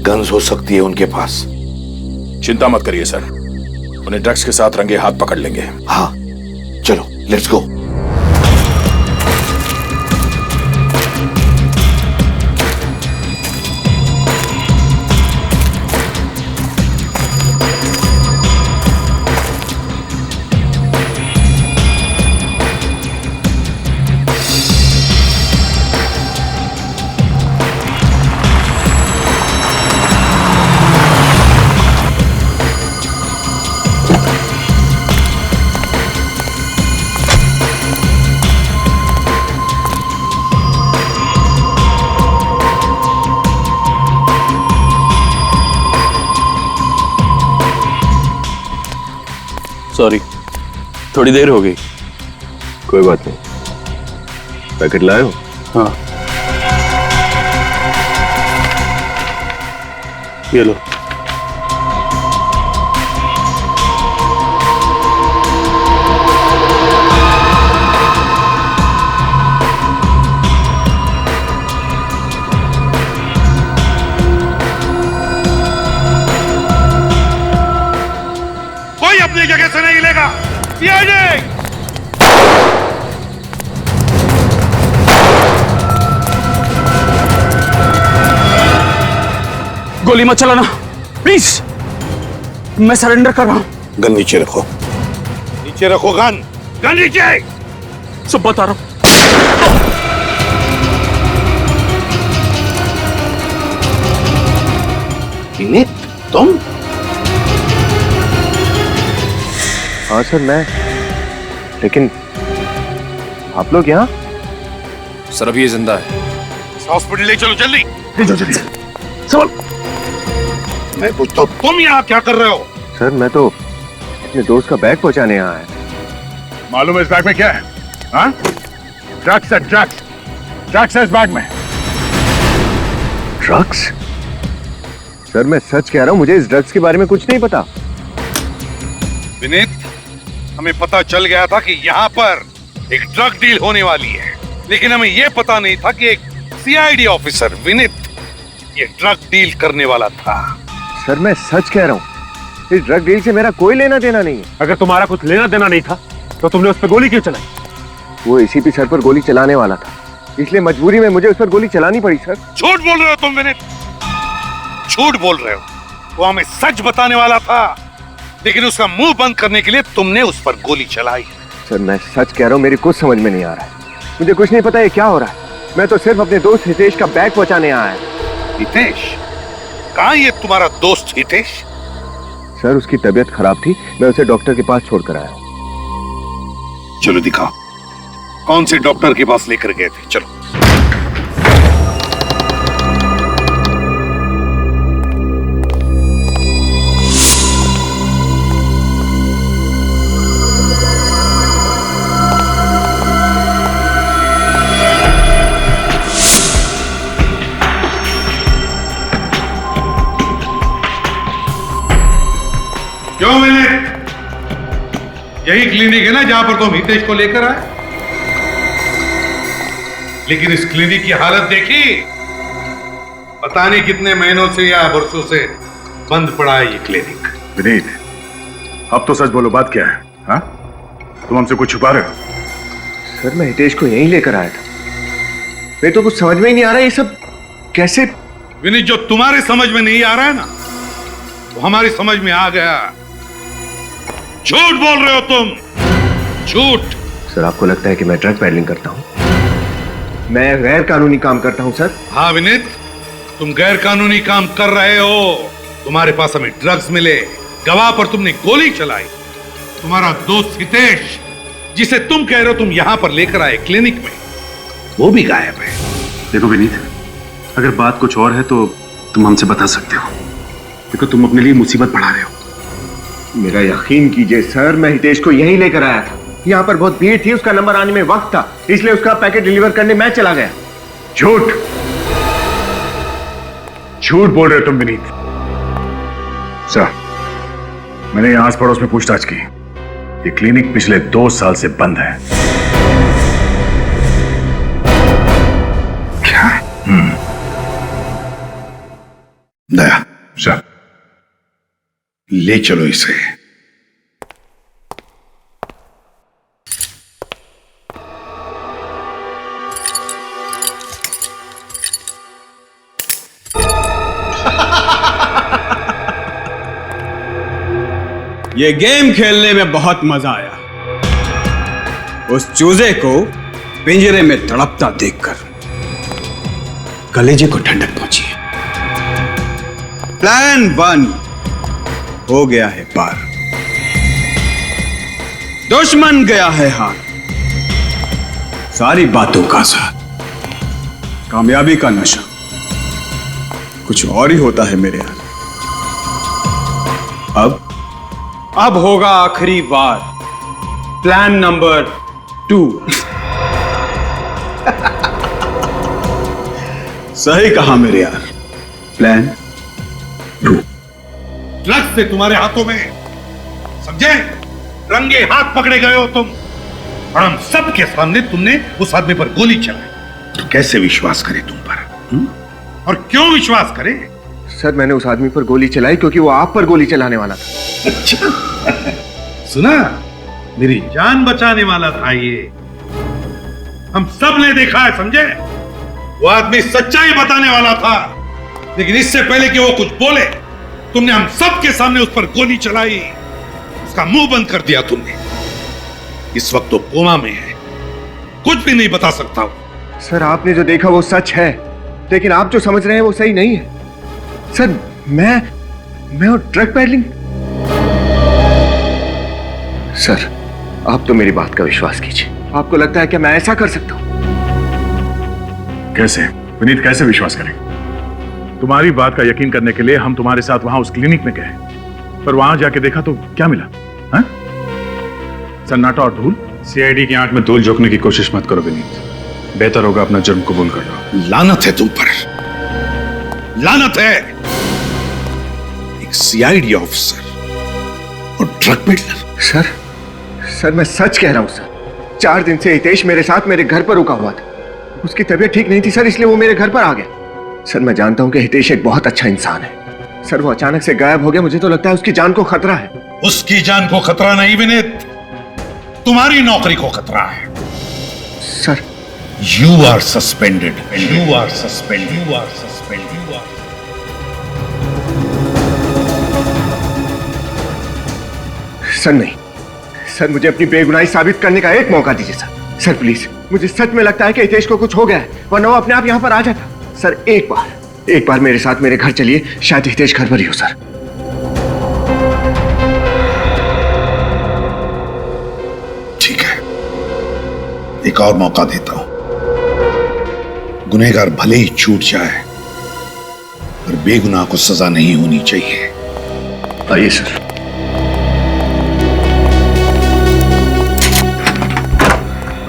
Guns हो सकती है उनके पास। चिंता मत करिए सर, उन्हें ड्रग्स के साथ रंगे हाथ पकड़ लेंगे। हाँ चलो लेट्स गो। सॉरी, थोड़ी देर हो गई। कोई बात नहीं। पैकेट लाए हो? हाँ, ये लो। कोई अपनी जगह से नहीं हिलेगा। गोली मत चलाना प्लीज, मैं सरेंडर कर रहा हूं। गन नीचे रखो। नीचे रखो गन। गन नीचे। सब बता रहा हूं। विनीत तुम? हाँ सर मैं, लेकिन आप लोग यहाँ? सर अभी ये जिंदा है। हॉस्पिटल ले चलो जल्दी। ले जाओ जल्दी। सब मैं पूछता हूँ तुम यहाँ क्या कर रहे हो? सर मैं तो अपने दोस्त का बैग पहुंचाने यहाँ आया। मालूम है इस बैग में क्या है? हाँ? ड्रग्स है, ड्रग्स। ड्रग्स है इस बैग में। ड्रग्स? सर मैं सच कह रहा हूँ, मुझे इस ड्रग्स के बारे में कुछ नहीं पता। विनीत, हमें पता चल गया था कि यहाँ पर एक ड्रग डील होने वाली है, लेकिन हमें यह पता नहीं था कि एक सीआईडी ऑफिसर विनीत ये ड्रग डील करने वाला था। सर मैं सच कह रहा हूँ, इस ड्रग डील से मेरा कोई लेना देना नहीं है। अगर तुम्हारा कुछ लेना देना नहीं था तो तुमने उस पर गोली क्यों चलाई? वो एसीपी सर पर गोली चलाने वाला था, इसलिए मजबूरी में मुझे उस पर गोली चलानी पड़ी सर। झूठ बोल रहे हो तुम विनीत, झूठ बोल रहे हो। वो हमें सच बताने वाला था, लेकिन उसका मुंह बंद करने के लिए तुमने उस पर गोली चलाई। सर मैं सच कह रहा हूँ, मेरी कुछ समझ में नहीं आ रहा है। मुझे कुछ नहीं पता ये क्या हो रहा है। मैं तो सिर्फ अपने दोस्त हितेश का बैग पहुंचाने आया। हितेश? कहाँ ये तुम्हारा दोस्त हितेश? सर उसकी तबीयत खराब थी, मैं उसे डॉक्टर के पास छोड़कर आया। चलो दिखाओ, कौन से डॉक्टर के पास लेकर गए थे? चलो। क्यों विनीत? यही क्लिनिक है ना जहां पर तुम हितेश को लेकर आए? लेकिन इस क्लिनिक की हालत देखी, पता नहीं कितने महीनों से या वर्षों से बंद पड़ा है ये क्लिनिक। विनीत, अब तो सच बोलो, बात क्या है? हाँ? तुम हमसे कुछ छुपा रहे हो? सर मैं हितेश को यहीं लेकर आया था। मैं तो कुछ समझ में ही नहीं आ रहा ये सब कैसे। विनीत, जो तुम्हारे समझ में नहीं आ रहा है ना, वो हमारी समझ में आ गया। झूठ बोल रहे हो तुम, झूठ। सर आपको लगता है कि मैं ड्रग पेडलिंग करता हूँ? मैं गैर कानूनी काम करता हूँ सर। हाँ विनीत, तुम गैर कानूनी काम कर रहे हो। तुम्हारे पास हमें ड्रग्स मिले, गवाह पर तुमने गोली चलाई। तुम्हारा दोस्त हितेश, जिसे तुम कह रहे हो तुम यहां पर लेकर आए क्लिनिक में, वो भी गायब है। देखो विनीत, अगर बात कुछ और है तो तुम हमसे बता सकते हो। देखो तुम अपने लिए मुसीबत बढ़ा रहे हो। मेरा यकीन कीजिए सर, मैं हितेश को यहीं लेकर आया था। यहाँ पर बहुत भीड़ थी, उसका नंबर आने में वक्त था, इसलिए उसका पैकेट डिलीवर करने मैं चला गया। झूठ, झूठ बोल रहे हो तुम विनीत। सर, मैंने यहां आस पड़ोस में पूछताछ की। ये क्लिनिक पिछले 2 साल से बंद है। दया, सर। ले चलो इसे। ये गेम खेलने में बहुत मजा आया। उस चूजे को पिंजरे में तड़पता देखकर कलेजे को ठंडक पहुंची है। प्लान 1 हो गया है पार। दुश्मन गया है हार। सारी बातों का साथ, कामयाबी का नशा कुछ और ही होता है मेरे यहाँ। अब होगा आखिरी वार। Plan number 2। सही कहा मेरे यार, प्लान 2। ड्रग्स से तुम्हारे हाथों में, समझे? रंगे हाथ पकड़े गए हो तुम, और हम सबके सामने तुमने उस आदमी पर गोली चलाई। तो कैसे विश्वास करे तुम पर? और क्यों विश्वास करे? सर मैंने उस आदमी पर गोली चलाई क्योंकि वो आप पर गोली चलाने वाला था। अच्छा, सुना? मेरी जान बचाने वाला था ये। हम सब ने देखा है, समझे? वो आदमी सच्चाई बताने वाला था, लेकिन इससे पहले कि वो कुछ बोले, तुमने हम सब के सामने उस पर गोली चलाई। उसका मुंह बंद कर दिया तुमने। इस वक्त तो कोमा में है, कुछ भी नहीं बता सकता हूं। सर आपने जो देखा वो सच है, लेकिन आप जो समझ रहे हैं वो सही नहीं है। सर मैं और ड्रग पैडलिंग। सर आप तो मेरी बात का विश्वास कीजिए। आपको लगता है कि मैं ऐसा कर सकता हूं? कैसे विनीत, कैसे विश्वास करें? तुम्हारी बात का यकीन करने के लिए हम तुम्हारे साथ वहां उस क्लिनिक में गए, पर वहां जाके देखा तो क्या मिला? हाँ? सन्नाटा और धूल। सीआईडी की आंख में धूल झोंकने की कोशिश मत करो विनीत। बेहतर होगा अपना जुर्म कबूल कर लो। लानत है तुम पर, लानत है। एक सीआईडी ऑफिसर और ड्रग पेडलर। सर मैं सच कह रहा हूं सर। 4 दिन से हितेश मेरे साथ मेरे घर पर रुका हुआ था। उसकी तबीयत ठीक नहीं थी सर, इसलिए वो मेरे घर पर आ गया। सर मैं जानता हूं कि हितेश एक बहुत अच्छा इंसान है। सर वो अचानक से गायब हो गया, मुझे तो लगता है उसकी जान को खतरा है। उसकी जान को खतरा नहीं विनीत, तुम्हारी नौकरी को खतरा है। Sir you are suspended. You are suspended. You are suspended. You are. Sir नहीं सर, मुझे अपनी बेगुनाही साबित करने का एक मौका दीजिए सर। सर प्लीज, मुझे सच में लगता है कि हितेश को कुछ हो गया है, वरना वो अपने आप यहाँ पर आ जाता। सर एक बार मेरे साथ मेरे घर चलिए, शायद हितेश घर पर ही हो सर। ठीक है, एक और मौका देता हूं। गुनहगार भले ही छूट जाए, पर बेगुनाह को सजा नहीं होनी चाहिए। आइए सर।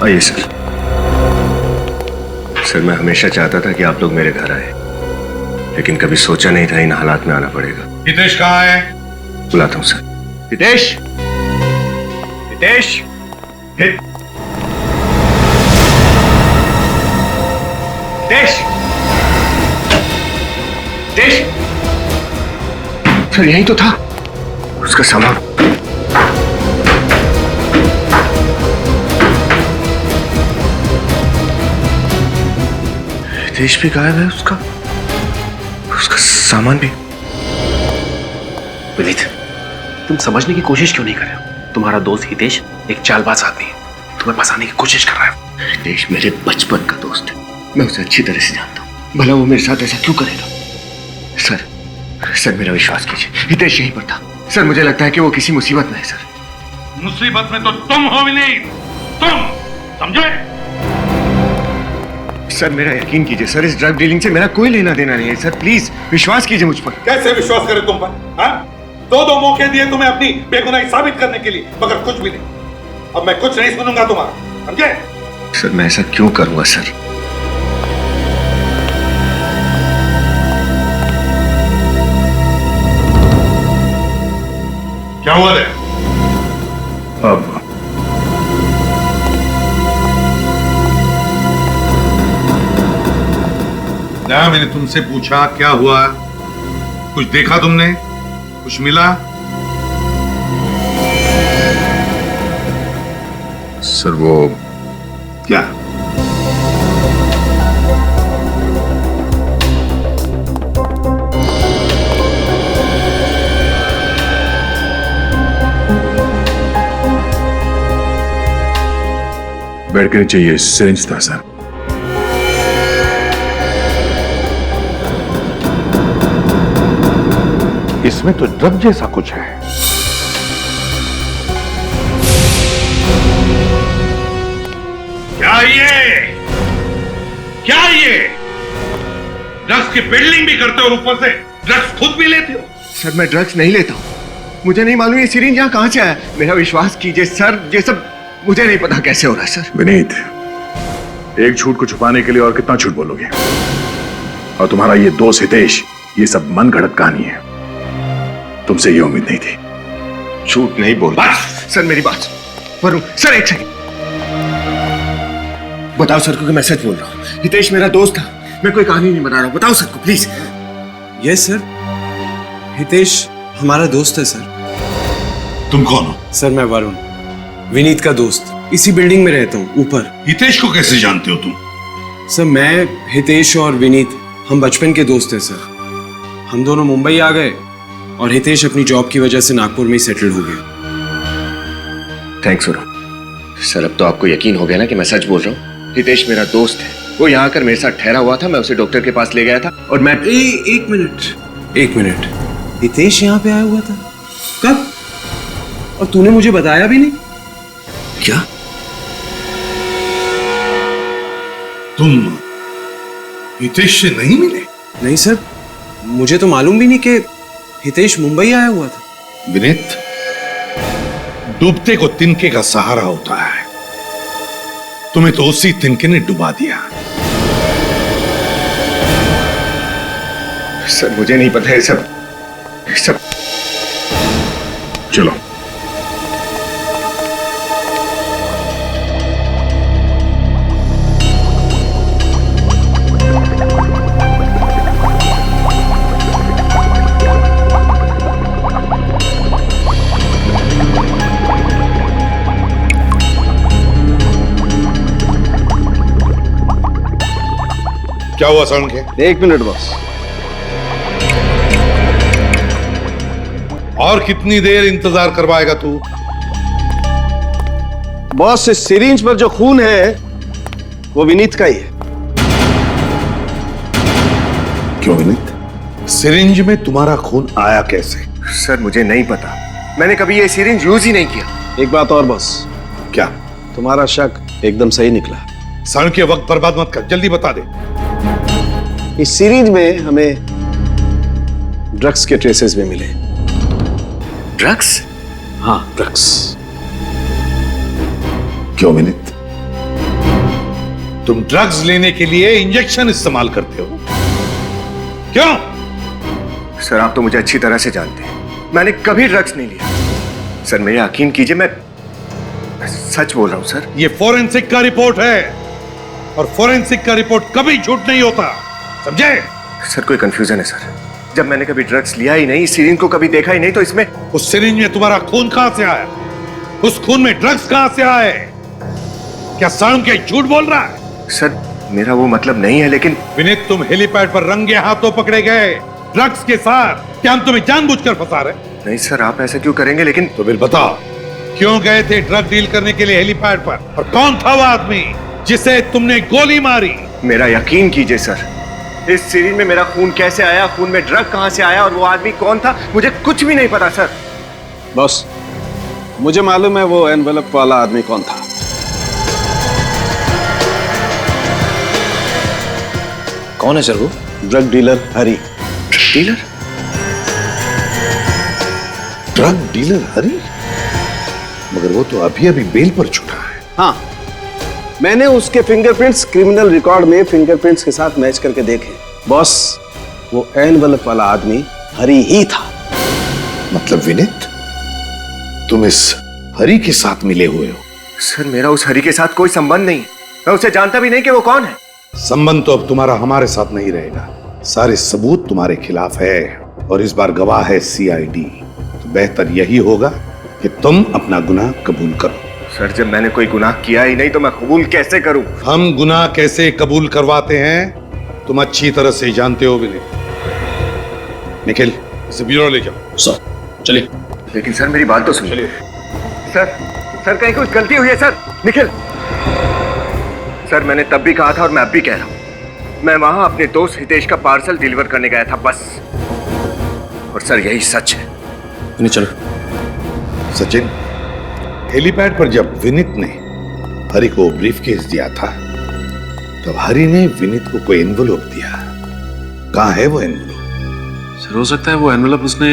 आइए सर। सर मैं हमेशा चाहता था कि आप लोग मेरे घर आए, लेकिन कभी सोचा नहीं था इन हालात में आना पड़ेगा। हितेश कहाँ है? बुलाता हूं सर। हितेश, हितेश, हितेश, हितेश। सर यही तो था उसका सामान। हितेश भी गायब है, उसका सामान भी। विनीत, तुम समझने की कोशिश क्यों नहीं कर रहे हो? तुम्हारा दोस्त हितेश एक चालबाज आदमी है, तुम्हें फंसाने की कोशिश कर रहा है। हितेश मेरे बचपन का दोस्त है, मैं उसे अच्छी तरह से जानता हूँ। भला वो मेरे साथ ऐसा क्यों करेगा? सर मेरा विश्वास कीजिए, हितेश यहीं पर था। सर मुझे लगता है कि वो किसी मुसीबत में है सर। मुसीबत में तो तुम हो विनीत, तुम, समझे? सर मेरा यकीन कीजिए सर, इस ड्रग डीलिंग से मेरा कोई लेना देना नहीं है सर। प्लीज विश्वास कीजिए मुझ पर। कैसे विश्वास करें तुम पर? हाँ? 2 मौके दिए तुम्हें अपनी बेगुनाही साबित करने के लिए, मगर कुछ भी नहीं। अब मैं कुछ नहीं सुनूंगा तुम्हारा, समझे? सर मैं ऐसा क्यों करूंगा सर? क्या हुआ है? अब मैंने तुमसे पूछा क्या हुआ? कुछ देखा तुमने? कुछ मिला? सर वो क्या? बेड के नीचे ये सिरिंज था सर। इसमें तो ड्रग जैसा कुछ है। क्या ये? क्या ये? ड्रग्स की बिल्डिंग भी करते हो और ऊपर से ड्रग्स खुद भी लेते हो? सर मैं ड्रग्स नहीं लेता हूँ। मुझे नहीं मालूम ये सिरिंज यहाँ कहाँ से आया। मेरा विश्वास कीजिए सर, ये सब मुझे नहीं पता कैसे हो रहा है सर। विनीत, एक झूठ को छुपाने के लिए और कितना झूठ बोलोगे? और तुम्हारा ये दोस्त हितेश, ये सब मन गढ़ंत कहानी है। तुमसे ये उम्मीद नहीं थी। झूठ नहीं बोल। बस सर मेरी बात वरुण, सर एक सेकंड बताओ सर को कि मैं सच बोल रहा हूँ। हितेश मेरा दोस्त था, मैं कोई कहानी नहीं बना रहा हूँ। बताओ सर को प्लीज। यस सर, हितेश हमारा दोस्त है सर। तुम कौन हो? सर मैं वरुण, विनीत का दोस्त। इसी बिल्डिंग में रहता हूँ ऊपर। हितेश को कैसे जानते हो तुम? सर मैं, हितेश और विनीत हम बचपन के दोस्त हैं सर। हम दोनों मुंबई आ गए और हितेश अपनी जॉब की वजह से नागपुर में ही सेटल हो गया। थैंक्स वरुण। सर अब तो आपको यकीन हो गया ना कि मैं सच बोल रहा हूँ। हितेश मेरा दोस्त है, वो यहाँ आकर मेरे साथ ठहरा हुआ था। मैं उसे डॉक्टर के पास ले गया था और मैं एक मिनट, हितेश यहाँ पे आया हुआ था? कब? और तूने मुझे बताया भी नहीं? क्या तुम हितेश से नहीं मिले? नहीं सर, मुझे तो मालूम भी नहीं कि हितेश मुंबई आया हुआ था। विनीत, डूबते को तिनके का सहारा होता है। तुम्हें तो उसी तिनके ने डुबा दिया। सर मुझे नहीं पता है सब। चलो क्या हुआ सड़न के? एक मिनट बॉस। और कितनी देर इंतजार करवाएगा तू? बॉस इस सिरिंज पर जो खून है वो विनीत का ही है। क्यों विनीत? सिरिंज में तुम्हारा खून आया कैसे? सर मुझे नहीं पता, मैंने कभी ये सिरिंज यूज ही नहीं किया। एक बात और बॉस, क्या? तुम्हारा शक एकदम सही निकला। सड़न के वक्त बर्बाद मत कर, जल्दी बता दे। इस सिरिंज में हमें ड्रग्स के ट्रेसेस भी मिले। ड्रग्स? हाँ ड्रग्स। क्यों विनीत? तुम ड्रग्स लेने के लिए इंजेक्शन इस्तेमाल करते हो, क्यों? सर आप तो मुझे अच्छी तरह से जानते हैं, मैंने कभी ड्रग्स नहीं लिया। सर मेरे यकीन कीजिए, मैं सच बोल रहा हूं सर। ये फोरेंसिक का रिपोर्ट है और फोरेंसिक का रिपोर्ट कभी झूठ नहीं होता, समझे? सर कोई कंफ्यूजन है सर। जब मैंने कभी ड्रग्स लिया ही नहीं, इस सिरिंज को कभी देखा ही नहीं, तो इसमें उस सिरिंज में तुम्हारा खून कहां से आया? उस खून में ड्रग्स कहां से आए? क्या सड़न के झूठ बोल रहा है? सर मेरा वो मतलब नहीं है, लेकिन विनीत तुम हेलीपैड पर रंगे हाथों पकड़े गए ड्रग्स के साथ। क्या हम तुम्हें जानबूझकर फंसा रहे? नहीं सर आप ऐसा क्यों करेंगे? लेकिन तो फिर बताओ, क्यों गए थे ड्रग डील करने के लिए हेलीपैड पर? और कौन था वो आदमी जिसे तुमने गोली मारी? मेरा यकीन कीजिए सर, इस सीरीज में मेरा खून कैसे आया, खून में ड्रग कहां से आया और वो आदमी कौन था, मुझे कुछ भी नहीं पता सर। बॉस मुझे मालूम है वो एनवेलप वाला आदमी कौन था। कौन है सर वो? ड्रग डीलर हरी। डीलर? ड्रग डीलर हरी? मगर वो तो अभी अभी बेल पर छूटा है। हाँ, मैंने उसके फिंगरप्रिंट्स क्रिमिनल रिकॉर्ड में फिंगरप्रिंट्स के साथ मैच करके देखे। बॉस वो एनवेलप वाला आदमी हरी ही था। मतलब विनीत, तुम इस हरी के साथ मिले हुए हो? सर मेरा उस हरी के साथ कोई संबंध नहीं है, मैं उसे जानता भी नहीं कि वो कौन है। संबंध तो अब तुम्हारा हमारे साथ नहीं रहेगा, सारे सबूत तुम्हारे खिलाफ है। और इस बार गवाह है सीआईडी, तो बेहतर यही होगा कि तुम अपना गुनाह कबूल करो। सर जब मैंने कोई गुनाह किया ही नहीं तो मैं कबूल कैसे करूं? हम गुनाह कैसे कबूल करवाते हैं तुम अच्छी तरह से जानते हो विनीत। निखिल, इसे ब्यूरो ले जाओ। सर चलिए। लेकिन सर मेरी बात तो सुनिए। सर कहीं कुछ गलती हुई है सर? निखिल सर, मैंने तब भी कहा था और मैं अब भी कह रहा हूं, मैं वहां अपने दोस्त हितेश का पार्सल डिलीवर करने गया था बस। और सर यही सच है। नहीं चलो। सचिन, हेलीपैड पर जब विनीत ने हरि को ब्रीफकेस दिया था तब हरि ने विनीत को कोई एनवेलप दिया। कहां है वो एनवेलप? सर हो सकता है वो एनवेलप उसने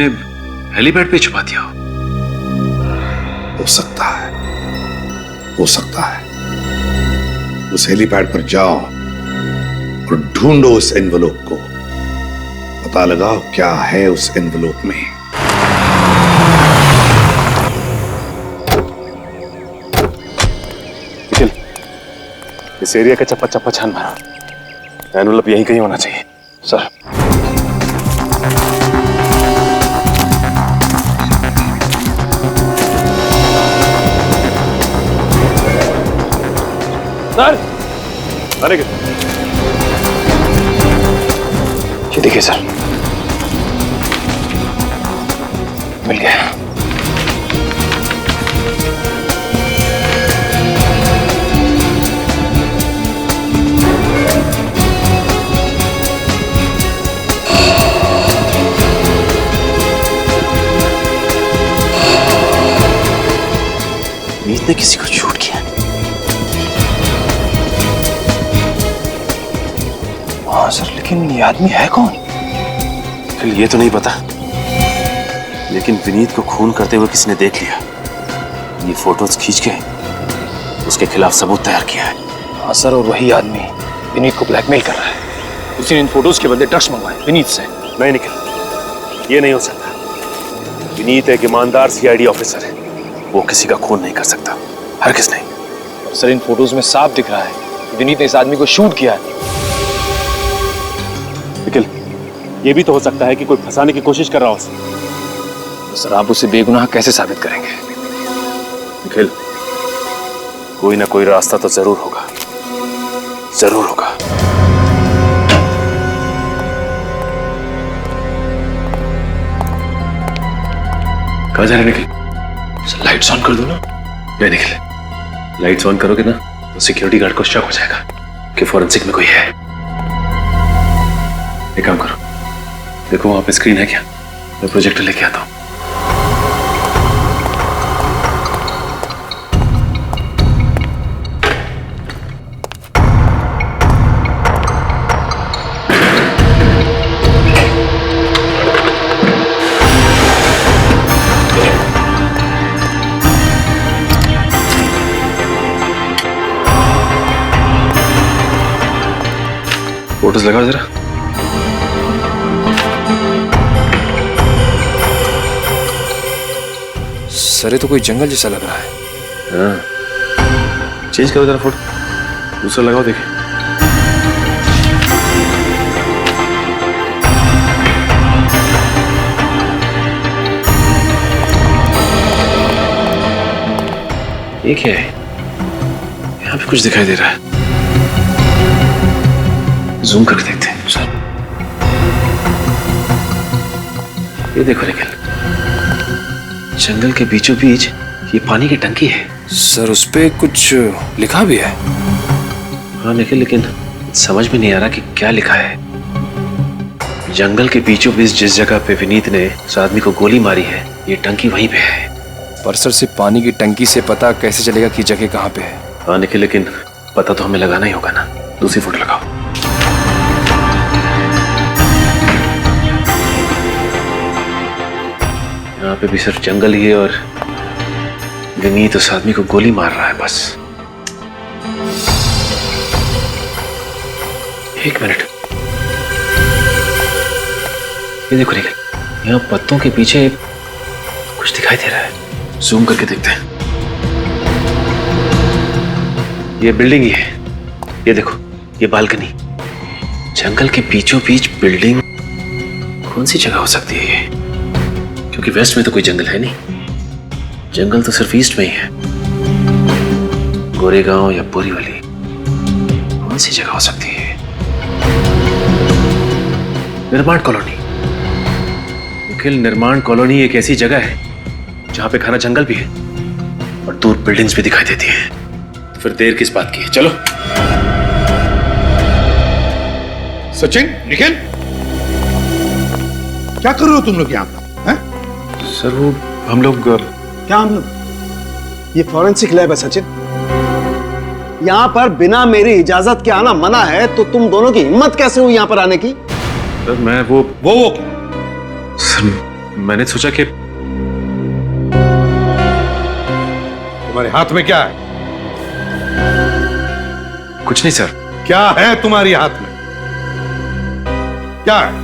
हेलीपैड पे छुपा दिया हो सकता है, हो सकता है। उस हेलीपैड पर जाओ और ढूंढो उस एनवेलप को, पता लगाओ क्या है उस एनवेलप में। निखिल, इस एरिया का चप्पा चप्पा छान मारो। एनवेलप यहीं कहीं होना चाहिए। सर सर, अरे ये देखिए सर, मिल गया। मीत ने किसी को शूट किया। हाँ सर, लेकिन ये आदमी है कौन? फिर ये तो नहीं पता, लेकिन विनीत को खून करते हुए किसी ने देख लिया। ये फोटोज खींच के उसके खिलाफ सबूत तैयार किया है। हाँ सर, और वही आदमी विनीत को ब्लैकमेल कर रहा है। उसी ने इन फोटोज के बदले ड्रग्स मंगवाए विनीत से। नहीं निखिल, ये नहीं हो सकता। विनीत एक ईमानदार सीआईडी ऑफिसर है, वो किसी का खून नहीं कर सकता, हरगिज़ नहीं। और सर इन फोटोज में साफ दिख रहा है कि विनीत ने इस आदमी को शूट किया है। निखिल, ये भी तो हो सकता है कि कोई फंसाने की कोशिश कर रहा हो उसे। तो सर आप उसे बेगुनाह कैसे साबित करेंगे? निखिल, कोई ना कोई रास्ता तो जरूर होगा, जरूर होगा। कहाँ जा रहे निखिल? सर लाइट्स ऑन कर दो ना। नहीं निखिल, लाइट्स ऑन करोगे ना तो सिक्योरिटी गार्ड को शक हो जाएगा कि फॉरेंसिक में कोई है। एक काम करो, देखो वहां पे स्क्रीन है क्या? मैं प्रोजेक्टर लेके आता हूं। फोटोज लगाओ जरा। सर ये तो कोई जंगल जैसा लग रहा है। हाँ, चेंज करो जरा फोटो, दूसरा लगाओ देखिए। ये क्या है? यहाँ पे कुछ दिखाई दे रहा है, जूम करके देखते हैं। सर ये देखो निखिल, जंगल के बीचों बीच ये पानी की टंकी है। सर उस पे कुछ लिखा भी है। हाँ निखिल, लेकिन समझ में नहीं आ रहा कि क्या लिखा है। जंगल के बीचों बीच जिस जगह पे विनीत ने उस आदमी को गोली मारी है, ये टंकी वहीं पे है। पर सर सिर्फ पानी की टंकी से पता कैसे चलेगा कि जगह कहाँ पे है? हाँ निखिल, लेकिन पता तो हमें लगाना ही होगा ना। दूसरी फोटो लगाओ। यहाँ पे भी सिर्फ जंगल ही है और विनीत उस आदमी को गोली मार रहा है बस। एक मिनट, ये देखो निखिल, यहाँ पत्तों के पीछे कुछ दिखाई दे रहा है। जूम करके देखते हैं। ये बिल्डिंग ही है, ये देखो, ये बालकनी। जंगल के बीचों बीच बिल्डिंग, कौन सी जगह हो सकती है ये? क्योंकि वेस्ट में तो कोई जंगल है नहीं, जंगल तो सिर्फ ईस्ट में ही है। गोरेगांव या बोरीवली, कौन सी जगह हो सकती है? निर्माण कॉलोनी। निखिल, निर्माण कॉलोनी एक ऐसी जगह है जहां पे घना जंगल भी है और दूर बिल्डिंग्स भी दिखाई देती है। तो फिर देर किस बात की है? चलो। सचिन, निखिल, क्या कर रहे हो तुम लोग यहाँ पर? हैं? सर वो हम लोग क्या हम लोग? ये फॉरेंसिक लैब है सचिन। यहाँ पर बिना मेरी इजाजत के आना मना है, तो तुम दोनों की हिम्मत कैसे हुई यहाँ पर आने की? सर मैं वो क्या? सर मैंने सोचा कि तुम्हारे हाथ में क्या है? कुछ नहीं सर। क्या है तुम्हारी हाथ में? क्या है?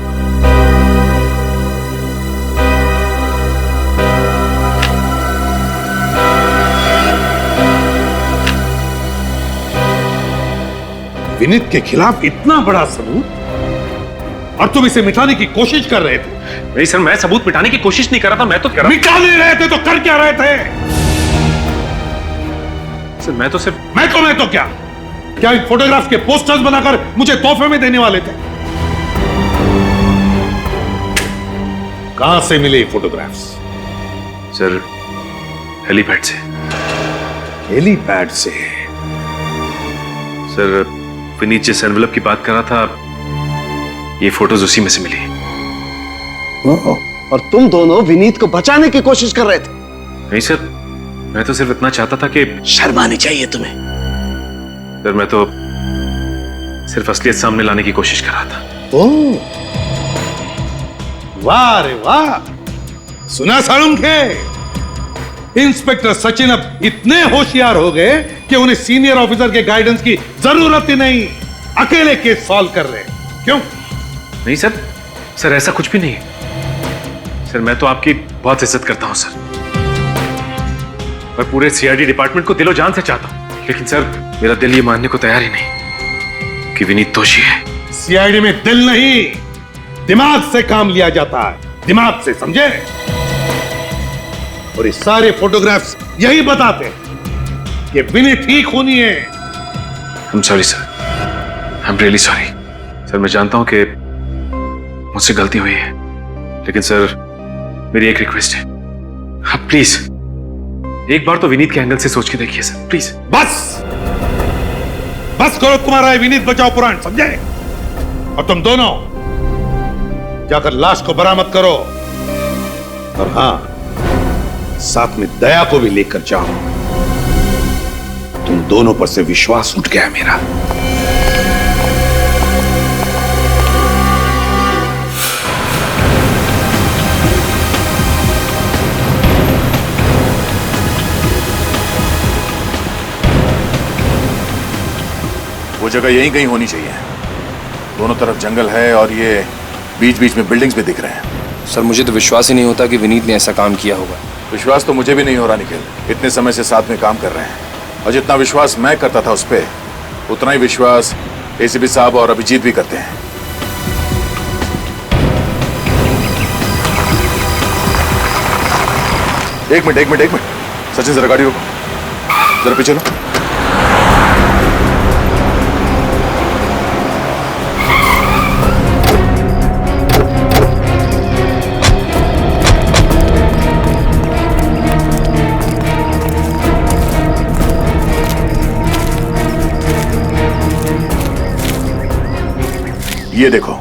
विनीत के खिलाफ इतना बड़ा सबूत और तुम इसे मिटाने की कोशिश कर रहे थे। नहीं सर, मैं सबूत मिटाने की कोशिश नहीं कर रहा था, मैं तो कर मिटा नहीं रहे थे तो कर क्या रहे थे? सर मैं तो सिर्फ मैं तो क्या इन फोटोग्राफ्स के पोस्टर्स बनाकर मुझे तोहफे में देने वाले थे? कहां से मिले फोटोग्राफ्स? सर हेलीपैड से। हेलीपैड से? सर विनीत जिस एनवेलप की बात कर रहा था, ये फोटोज उसी में से मिली। और तुम दोनों विनीत को बचाने की कोशिश कर रहे थे? नहीं सर, मैं तो सिर्फ इतना चाहता था कि शर्म आनी चाहिए तुम्हें। सर मैं तो सिर्फ असलियत सामने लाने की कोशिश कर रहा था। ओह, वाह रे वाह! सुना साळुंखे? इंस्पेक्टर सचिन अब इतने होशियार हो गए कि उन्हें सीनियर ऑफिसर के गाइडेंस की जरूरत ही नहीं, अकेले केस सॉल्व कर रहे। क्यों? नहीं सर, सर ऐसा कुछ भी नहीं है। सर मैं तो आपकी बहुत इज्जत करता हूं सर। मैं पूरे सीआईडी डिपार्टमेंट को दिलो जान से चाहता हूं, लेकिन सर मेरा दिल ये मानने को तैयार ही नहीं कि विनीत दोषी है। सीआईडी में दिल नहीं, दिमाग से काम लिया जाता है, दिमाग से, समझे? और ये सारे फोटोग्राफ्स यही बताते हैं कि विनीत ठीक होनी है। I am sorry sir, I am really sorry. Sir मैं जानता हूं कि मुझसे गलती हुई है, लेकिन सर मेरी एक रिक्वेस्ट है, आप प्लीज एक बार तो विनीत के एंगल से सोच के देखिए सर, प्लीज। बस करो तुम्हारा विनीत बचाओ पुराण, समझे? और तुम दोनों जाकर लाश को बरामद करो, और हां, साथ में दया को भी लेकर जाओ। तुम दोनों पर से विश्वास उठ गया मेरा। वो जगह यहीं कहीं होनी चाहिए। दोनों तरफ जंगल है और ये बीच बीच में बिल्डिंग्स भी दिख रहे हैं। सर मुझे तो विश्वास ही नहीं होता कि विनीत ने ऐसा काम किया होगा। विश्वास तो मुझे भी नहीं हो रहा निखिल। इतने समय से साथ में काम कर रहे हैं और जितना विश्वास मैं करता था उस पर, उतना ही विश्वास एसीपी साहब और अभिजीत भी करते हैं। एक मिनट सचिन, जरा गाड़ी रोको, जरा पीछे लो। ये देखो,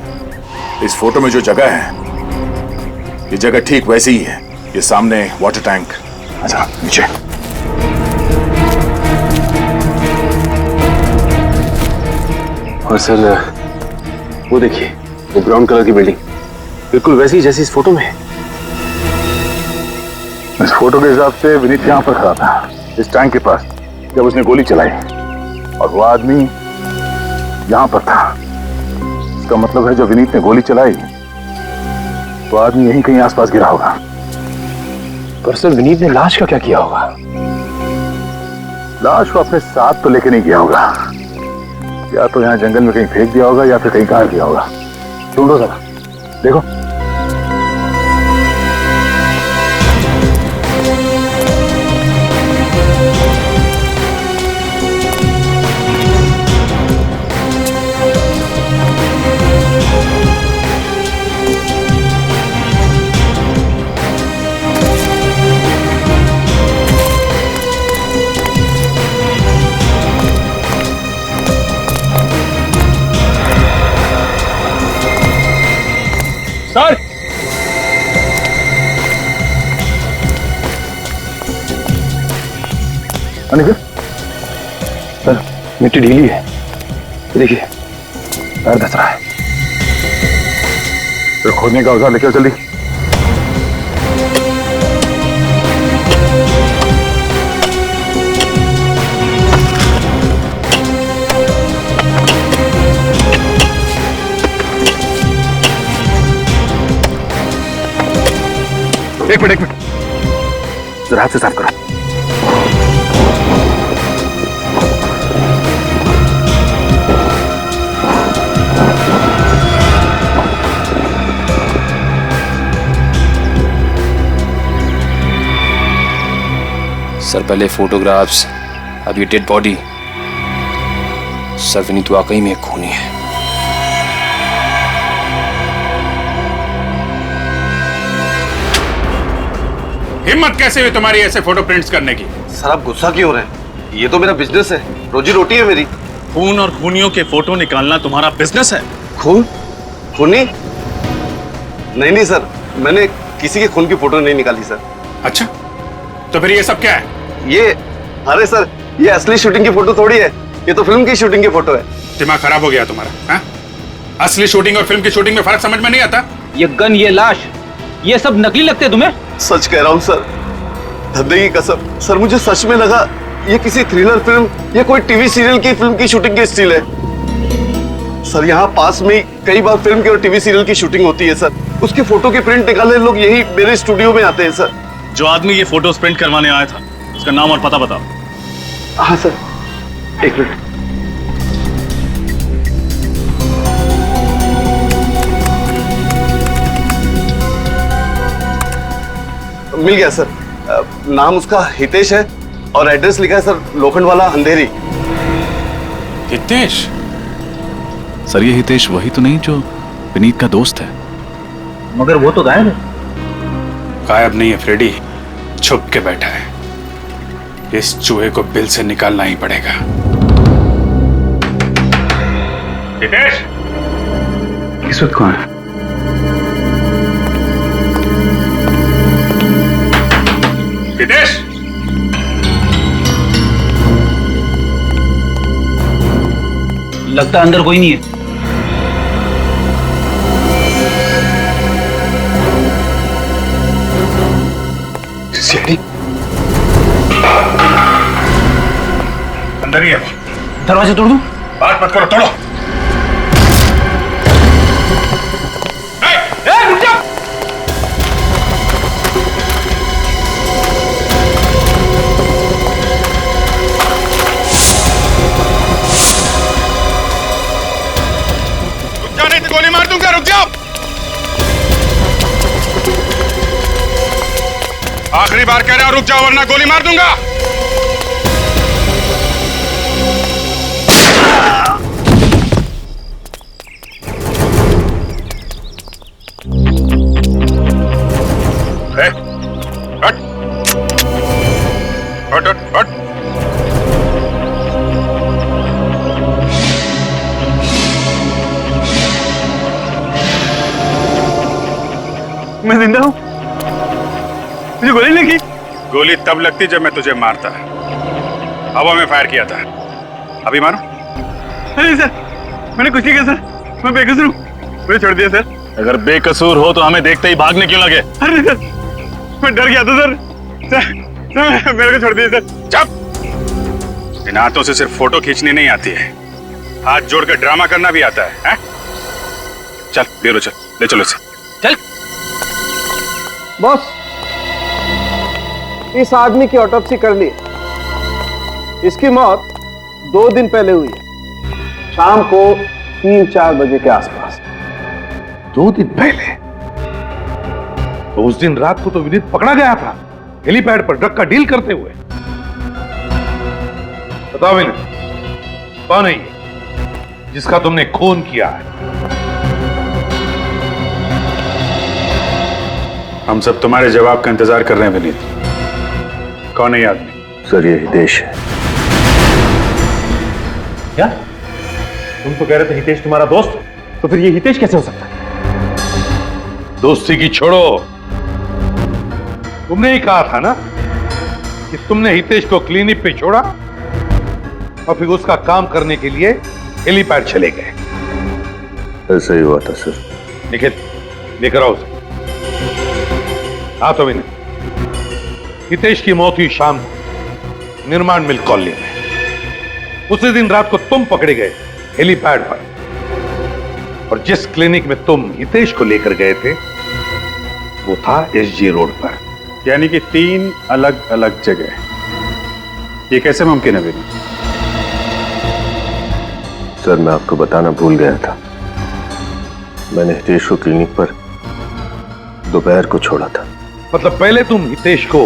इस फोटो में जो जगह है, ये जगह ठीक वैसी ही है। ये सामने वाटर टैंक। अच्छा नीचे। और सर वो देखिए, वो ब्राउन कलर की बिल्डिंग बिल्कुल वैसी जैसी इस फोटो में है। इस फोटो के हिसाब से विनीत यहाँ पर खड़ा था, इस टैंक के पास, जब उसने गोली चलाई, और वो आदमी यहाँ पर था। इसका मतलब है, जो विनीत ने गोली चलाई, वो आदमी यहीं कहीं आसपास गिरा होगा। पर सर विनीत ने लाश का क्या किया होगा? लाश को अपने साथ तो लेके नहीं गया होगा, या तो यहाँ जंगल में कहीं फेंक दिया होगा, या फिर कहीं गाड़ दिया होगा। ढूंढो जरा, देखो। अनिल सर मिट्टी ढीली है, देखिए पैर धस रहा है। तो खोदने का औजार लेकर जल्दी। एक मिनट जरा हाथ से साफ करो। सर पहले फोटोग्राफ्स, अब ये डेड बॉडी। सर विनीत वाकई में एक खूनी है। हिम्मत कैसे हुई तुम्हारी ऐसे फोटो प्रिंट्स करने की? सर आप गुस्सा क्यों हो रहे हैं? ये तो मेरा बिजनेस है, रोजी रोटी है मेरी। खून और खूनियों के फोटो निकालना तुम्हारा बिजनेस है? खून? खूनी? नहीं सर, मैंने किसी के खून की फोटो नहीं निकाली सर। अच्छा, तो फिर ये सब क्या है? ये, अरे सर, ये असली शूटिंग की फोटो थोड़ी है, ये तो फिल्म की शूटिंग की फोटो है। दिमाग खराब हो गया तुम्हारा? हाँ? असली शूटिंग और फिल्म की शूटिंग में फर्क समझ में नहीं आता? ये गन, ये लाश, ये सब नकली लगते हैं तुम्हें? सच कह रहा हूँ सर, धंधे की कसम। सर मुझे सच में लगा ये किसी थ्रिलर फिल्म या कोई टीवी सीरियल की फिल्म की शूटिंग की स्टिल है। सर यहाँ पास में कई बार फिल्म की और टीवी सीरियल की शूटिंग होती है सर, उसके फोटो की प्रिंट निकालने लोग यही मेरे स्टूडियो में आते हैं सर। जो आदमी ये फोटोज प्रिंट करवाने आया था, उसका नाम और पता बताओ। हाँ सर, एक मिनट। मिल गया सर, नाम उसका हितेश है और एड्रेस लिखा है सर लोखंडवाला अंधेरी। हितेश? सर ये हितेश वही तो नहीं जो विनीत का दोस्त है? मगर वो तो गायब है। गायब नहीं है फ्रेडी, छुप के बैठा है। इस चूहे को बिल से निकालना ही पड़ेगा। हितेश? इस वक्त कौन है? हितेश? लगता अंदर कोई नहीं है। सीआईडी अंदर ही है। दरवाजा तोड़ दूं? बात मत करो, तोड़ो। रुक जा! रुक जा नहीं तो गोली मार दूंगा, रुक जाओ। आखिरी बार कह रहा हूं रुक जाओ वरना गोली मार दूंगा। हट हट हट हट। मैं जिंदा हूं, मुझे गोली लगी। गोली तब लगती जब मैं तुझे मारता, हवा में फायर किया था। अभी मारो। अरे सर, मैंने कुछ नहीं किया सर, मैं बेकसूर हूँ, मुझे छोड़ दिया सर। अगर बेकसूर हो तो हमें देखते ही भागने क्यों लगे? अरे सर, मैं डर गया था सर। सर मेरे को छोड़ दिया सर। चुप। इन हाथों से सिर्फ फोटो खींचनी नहीं आती है, हाथ जोड़कर ड्रामा करना भी आता है? चल ब्यूरो चल, ले चलो इसे। चल। बॉस, इस आदमी की ऑटोप्सी कर ली। इसकी मौत 2 दिन पहले हुई है, शाम को 3-4 बजे के आसपास। 2 दिन पहले? तो उस दिन रात को तो विनीत पकड़ा गया था हेलीपैड पर ड्रग का डील करते हुए। बताओ विनीत, कौन है ये जिसका तुमने खून किया है? हम सब तुम्हारे जवाब का इंतजार कर रहे हैं विनीत। कौन है ये आदमी? सर ये हितेश है। क्या? तुम तो कह रहे थे हितेश तुम्हारा दोस्त, तो फिर ये हितेश कैसे हो सकता है? दोस्ती की छोड़ो, तुमने ही कहा था ना कि तुमने हितेश को क्लिनिक पे छोड़ा और फिर उसका काम करने के लिए हेलीपैड चले गए। ऐसा ही हुआ था सर। निखिल, लेकर आओ उसे। हाँ तो भी नहीं, हितेश की मौत हुई शाम को निर्माण मिल कॉलोनी में। उसी दिन रात को तुम पकड़े गए हेलीपैड पर, और जिस क्लिनिक में तुम हितेश को लेकर गए थे वो था एसजी रोड पर। यानी कि 3 अलग अलग जगह। ये कैसे मुमकिन है विनीत? सर मैं आपको बताना भूल गया था, मैंने हितेश को क्लिनिक पर दोपहर को छोड़ा था। मतलब पहले तुम हितेश को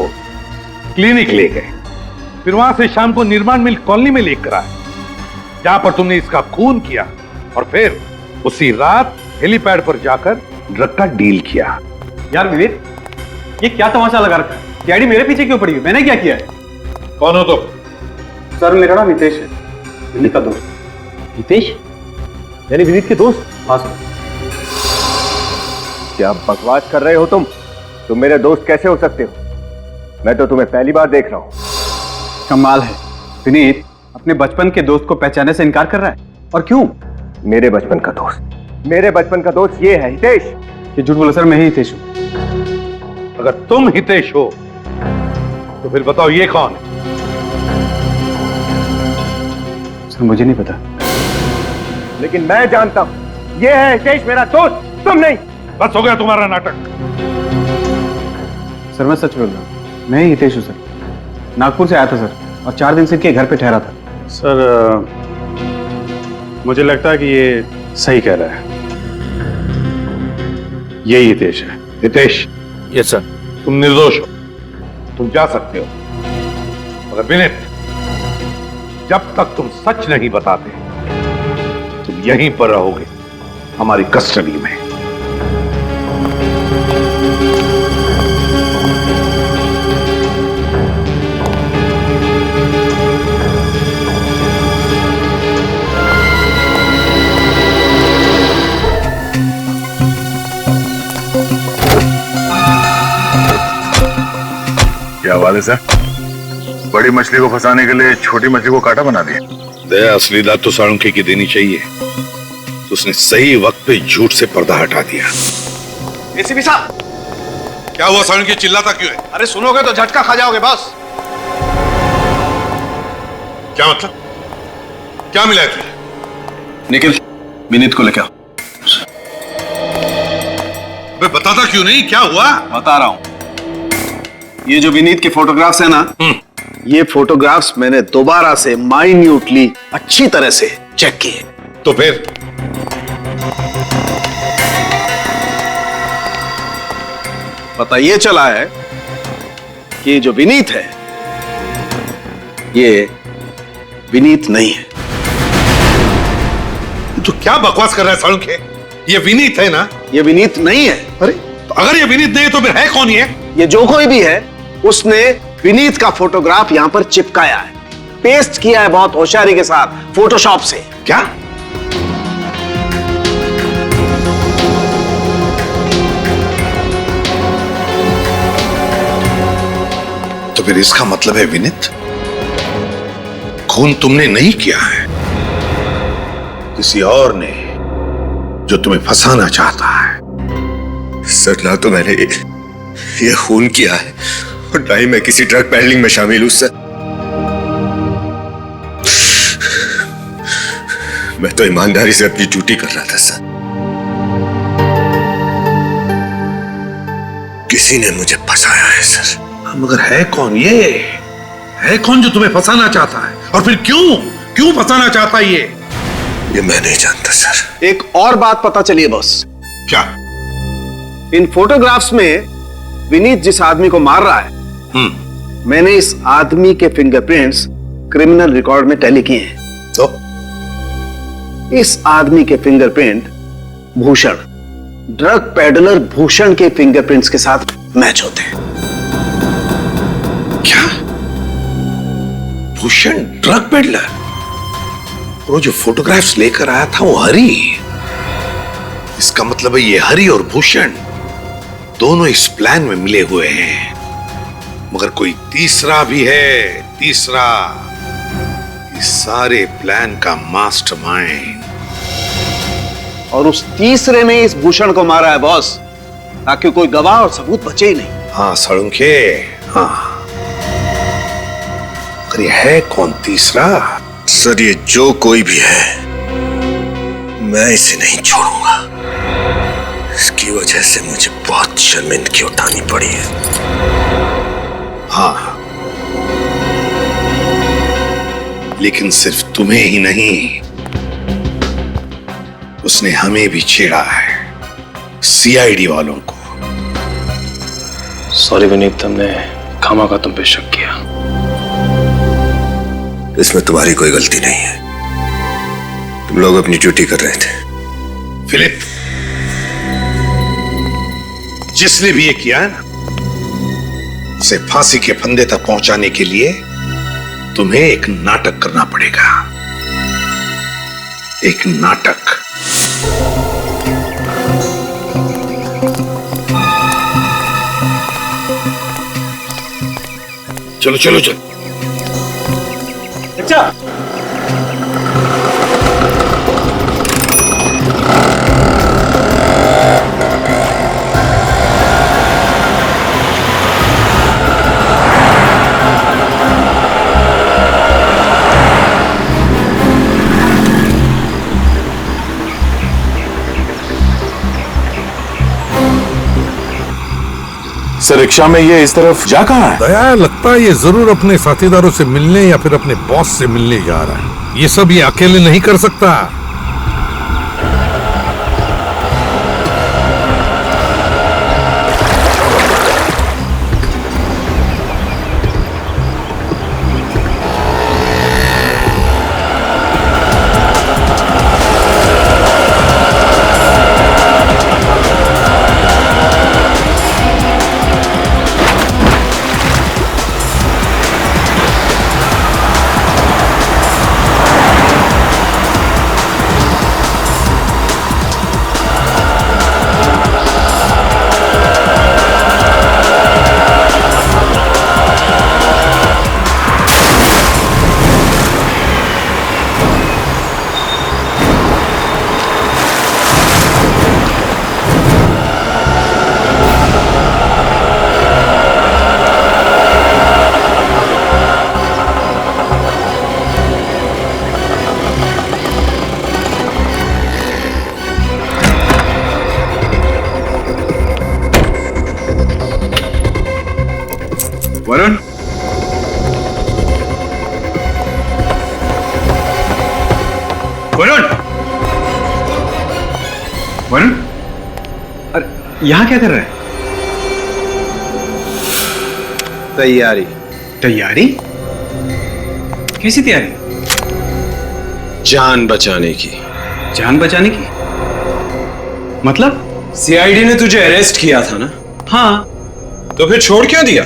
क्लिनिक ले गए, फिर वहां से शाम को निर्माण मिल कॉलोनी में लेकर आए जहां पर तुमने इसका खून किया, और फिर उसी रात हेलीपैड पर जाकर ड्रग का डील किया। यार विनीत, ये क्या तमाशा लगा रखा है? डैडी मेरे पीछे क्यों पड़ी हुई? मैंने क्या किया है? कौन हो तुम? सर मेरा नाम हितेश है, विनीत का दोस्त। हितेश यानी विनीत के दोस्त? हाँ सर। क्या बकवास कर रहे हो तुम मेरे दोस्त कैसे हो सकते हो? मैं तो तुम्हें पहली बार देख रहा हूं। कमाल है, विनीत अपने बचपन के दोस्त को पहचानने से इनकार कर रहा है। और क्यों? मेरे बचपन का दोस्त ये है हितेश। ये झूठ बोला सर, मैं ही हितेश हूं। अगर तुम हितेश हो तो फिर बताओ ये कौन है? सर मुझे नहीं पता। लेकिन मैं जानता हूं, ये है हितेश मेरा दोस्त, तुम नहीं। बस हो गया तुम्हारा नाटक। सर मैं सच बोल रहा हूँ, मैं ही हितेश हूँ सर। नागपुर से आया था सर, और 4 दिन से इनके घर पे ठहरा था। सर मुझे लगता है कि ये सही कह रहा है। यही हितेश है। Hitesh, yes sir. तुम निर्दोष हो, तुम जा सकते हो। मगर विनीत, जब तक तुम सच नहीं बताते तुम यहीं पर रहोगे हमारी कस्टडी में। क्या बात है सर? बड़ी मछली को फंसाने के लिए छोटी मछली को कांटा बना दिया। दया असली दाद तो साळुंखे की देनी चाहिए, तो उसने सही वक्त पे झूठ से पर्दा हटा दिया। एसीपी साहब, क्या हुआ साळुंखे, चिल्लाता क्यों है? अरे सुनोगे तो झटका खा जाओगे बस। क्या मतलब? क्या मिला है तुझे? निखिल, विनीत को लेके आओ। अबे बताता क्यों नहीं, क्या हुआ? बता रहा हूं। ये जो विनीत के फोटोग्राफ्स है ना, ये फोटोग्राफ्स मैंने दोबारा से माइन्यूटली अच्छी तरह से चेक किए। तो फिर पता ये चला है कि जो विनीत है ये विनीत नहीं है। तू क्या बकवास कर रहा है साळुंखे? ये विनीत है ना? ये विनीत नहीं है। अरे तो अगर ये विनीत नहीं है तो फिर है कौन ये? ये जो कोई भी है उसने विनीत का फोटोग्राफ यहां पर चिपकाया है, पेस्ट किया है बहुत होशियारी के साथ फोटोशॉप से। क्या? तो फिर इसका मतलब है विनीत, खून तुमने नहीं किया है, किसी और ने जो तुम्हें फंसाना चाहता है। सर ना तो मैंने ये खून किया है और ना ही मैं किसी ड्रग पैडलिंग में शामिल हूं सर। मैं तो ईमानदारी से अपनी ड्यूटी कर रहा था सर। किसी ने मुझे फंसाया है सर। मगर है कौन ये? है कौन जो तुम्हें फंसाना चाहता है? और फिर क्यों फंसाना चाहता है ये मैं नहीं जानता सर। एक और बात पता चली है बॉस। क्या? इन फोटोग्राफ्स में विनीत जिस आदमी को मार रहा है, मैंने इस आदमी के फिंगरप्रिंट्स क्रिमिनल रिकॉर्ड में टैली किए हैं। तो इस आदमी के fingerprint Bhushan, drug peddler Bhushan के फिंगरप्रिंट्स के साथ मैच होते हैं। क्या? Bhushan drug peddler? वो जो फोटोग्राफ्स लेकर आया था वो हरी। इसका मतलब है ये हरी और भूषण दोनों इस प्लान में मिले हुए हैं। मगर कोई तीसरा भी है, तीसरा। इस सारे प्लान का मास्टरमाइंड। और उस तीसरे ने इस भूषण को मारा है बॉस, ताकि कोई गवाह और सबूत बचे ही नहीं। हाँ सड़ुंखे, हाँ। मगर ये है कौन तीसरा? सर ये जो कोई भी है, मैं इसे नहीं छोड़ूंगा। इसकी वजह से मुझे बहुत शर्मिंदगी उठानी पड़ी है। हाँ, लेकिन सिर्फ तुम्हें ही नहीं, उसने हमें भी छेड़ा है, सीआईडी वालों को। सॉरी विनीत, हमने खामा का तुम पे शक किया। इसमें तुम्हारी कोई गलती नहीं है, तुम लोग अपनी ड्यूटी कर रहे थे। फिलिप, जिसने भी ये किया है ना, उसे फांसी के फंदे तक पहुंचाने के लिए तुम्हें एक नाटक करना पड़ेगा। एक नाटक। चलो चलो चलो। अच्छा, सर रिक्शा में ये इस तरफ जा कहाँ है? दया, लगता है ये जरूर अपने साथीदारों से मिलने या फिर अपने बॉस से मिलने जा रहा है। ये सब ये अकेले नहीं कर सकता। वरुण, वरुण, वरुण, अरे यहां क्या कर रहा है? तैयारी। तैयारी? कैसी तैयारी? जान बचाने की। जान बचाने की? मतलब? सीआईडी ने तुझे अरेस्ट किया था ना? हाँ। तो फिर छोड़ क्यों दिया?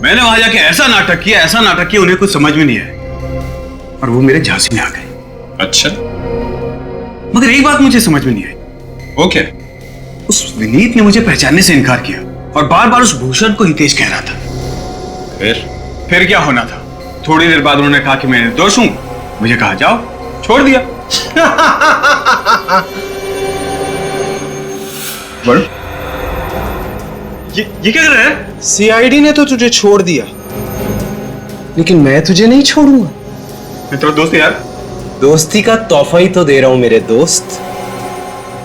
मैंने वहां जाके ऐसा नाटक किया उन्हें कुछ समझ में नहीं आया और वो मेरे झांसी में आ गए। अच्छा, मगर एक बात मुझे समझ में नहीं आई। वो क्या? उस विनीत ने मुझे पहचानने से इनकार किया और बार बार उस भूषण को हितेश कह रहा था। फिर क्या होना था? थोड़ी देर बाद उन्होंने कहा कि मैं निर्दोष हूं, मुझे कहा जाओ, छोड़ दिया। बड़ो, ये क्या कर रहा है? सीआईडी ने तो तुझे छोड़ दिया, लेकिन मैं तुझे नहीं छोड़ूंगा। मैं तेरा दोस्त यार। दोस्ती का तोहफा ही तो दे रहा हूं मेरे दोस्त,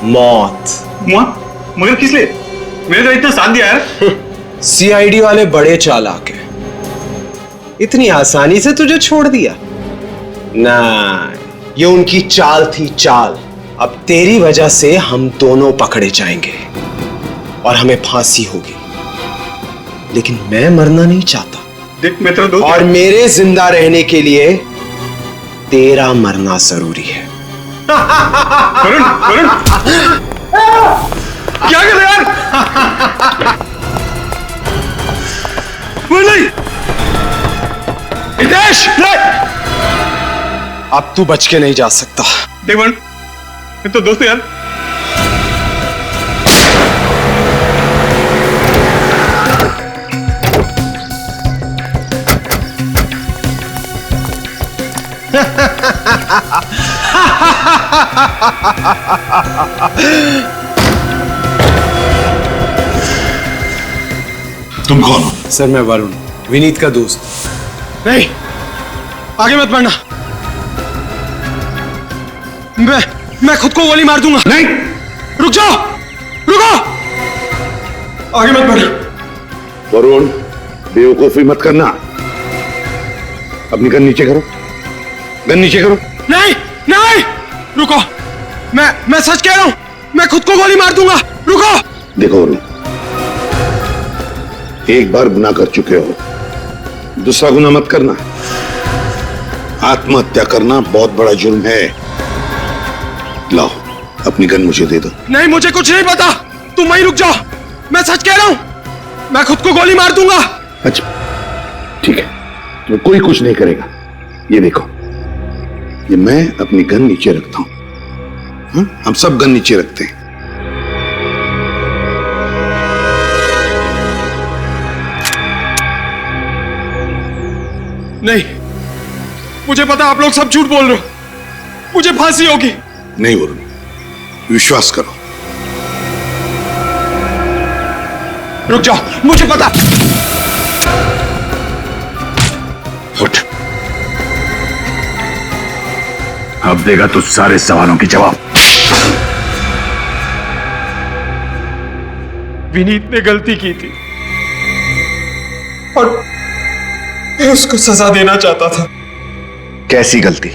मौत। मौत? मगर किस लिए? मैंने तो इतना साथ दिया यार। सीआईडी वाले बड़े चालाक हैं, इतनी आसानी से तुझे छोड़ दिया ना। ये उनकी चाल थी, चाल। अब तेरी वजह से हम दोनों पकड़े जाएंगे और हमें फांसी होगी, लेकिन मैं मरना नहीं चाहता। देख, मैं तेरा दोस्त और मेरे जिंदा रहने के लिए तेरा मरना जरूरी है। वरुण, वरुण, क्या कर रहे यार? नहीं, हितेश, अब तू बच के नहीं जा सकता। देख वरुण, मैं तो दोस्त यार। तुम कौन हो? सर मैं वरुण, विनीत का दोस्त। नहीं, आगे मत बढ़ना। मैं खुद को गोली मार दूंगा। नहीं, रुक जाओ, रुको, आगे मत बढ़ना। वरुण, बेवकूफी मत करना। अपनी गन नीचे करो, गन नीचे करो। नहीं नहीं, रुको, मैं सच कह रहा हूं, मैं खुद को गोली मार दूंगा। रुको। देखो वरुण, एक बार गुनाह कर चुके हो, दूसरा गुनाह मत करना। आत्महत्या करना बहुत बड़ा जुर्म है। लाओ, अपनी गन मुझे दे दो। नहीं, मुझे कुछ नहीं पता, तुम वहीं रुक जाओ। मैं सच कह रहा हूं, मैं खुद को गोली मार दूंगा। अच्छा ठीक है, तो कोई कुछ नहीं करेगा। ये देखो, ये मैं अपनी गन नीचे रखता हूं। हम सब गन नीचे रखते हैं। नहीं, मुझे पता आप लोग सब झूठ बोल रहे हो, मुझे फांसी होगी। नहीं वरुण, विश्वास करो। रुक जाओ, मुझे पता। उठ। अब देगा तू सारे सवालों के जवाब। विनीत ने गलती की थी और मैं उसको सजा देना चाहता था। कैसी गलती?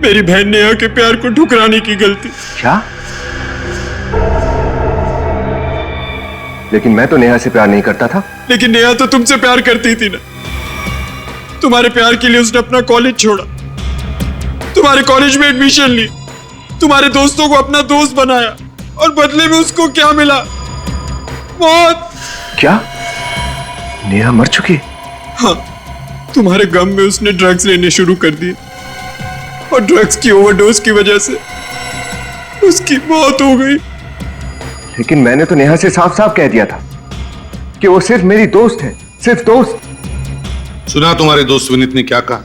मेरी बहन नेहा के प्यार को ठुकराने की गलती। क्या? लेकिन मैं तो नेहा से प्यार नहीं करता था। लेकिन नेहा तो तुमसे प्यार करती थी ना। तुम्हारे प्यार के लिए उसने अपना कॉलेज छोड़ा, तुम्हारे कॉलेज में एडमिशन ली, तुम्हारे दोस्तों को अपना दोस्त बनाया, और बदले में उसको क्या मिला? मौत। क्या? नेहा मर चुकी? हाँ, तुम्हारे गम में उसने ड्रग्स लेने शुरू कर दिए, और ड्रग्स की ओवरडोज की वजह से उसकी मौत हो गई। लेकिन मैंने तो नेहा से साफ साफ कह दिया था कि वो सिर्फ मेरी दोस्त है, सिर्फ दोस्त। सुना तुम्हारे दोस्त विनीत ने क्या कहा?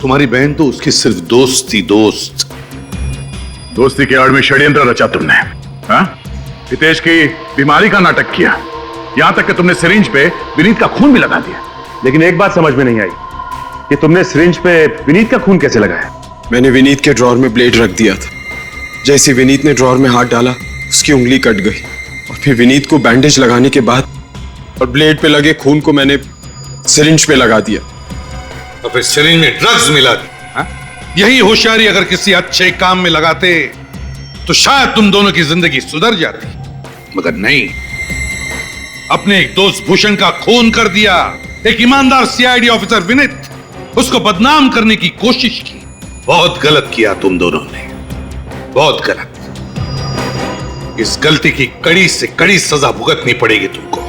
तुम्हारी बहन तो उसकी सिर्फ दोस्त थी, दोस्त। दोस्ती के आड़ में षड्यंत्र रचा तुमने, हाँ? हितेश की बीमारी का नाटक किया, यहां तक कि तुमने सिरिंज पे विनीत का खून भी लगा दिया। लेकिन एक बात समझ में नहीं आई कि तुमने सिरिंज पे विनीत का खून कैसे लगाया? मैंने विनीत के ड्रॉर में ब्लेड रख दिया था। जैसे विनीत ने ड्रॉर में हाथ डाला, उसकी उंगली कट गई, और फिर विनीत को बैंडेज लगाने के बाद और ब्लेड पे लगे खून को मैंने सिरिंज पे लगा दिया। और फिर सिरिंज में ड्रग्स मिला दी, हाँ? यही होशियारी अगर किसी अच्छे काम में लगाते तो शायद तुम दोनों की जिंदगी सुधर जाती, मगर नहीं। अपने एक दोस्त भूषण का खून कर दिया, एक ईमानदार सीआईडी ऑफिसर विनीत, उसको बदनाम करने की कोशिश की। बहुत गलत किया तुम दोनों ने, बहुत गलत। इस गलती की कड़ी से कड़ी सजा भुगतनी पड़ेगी तुमको।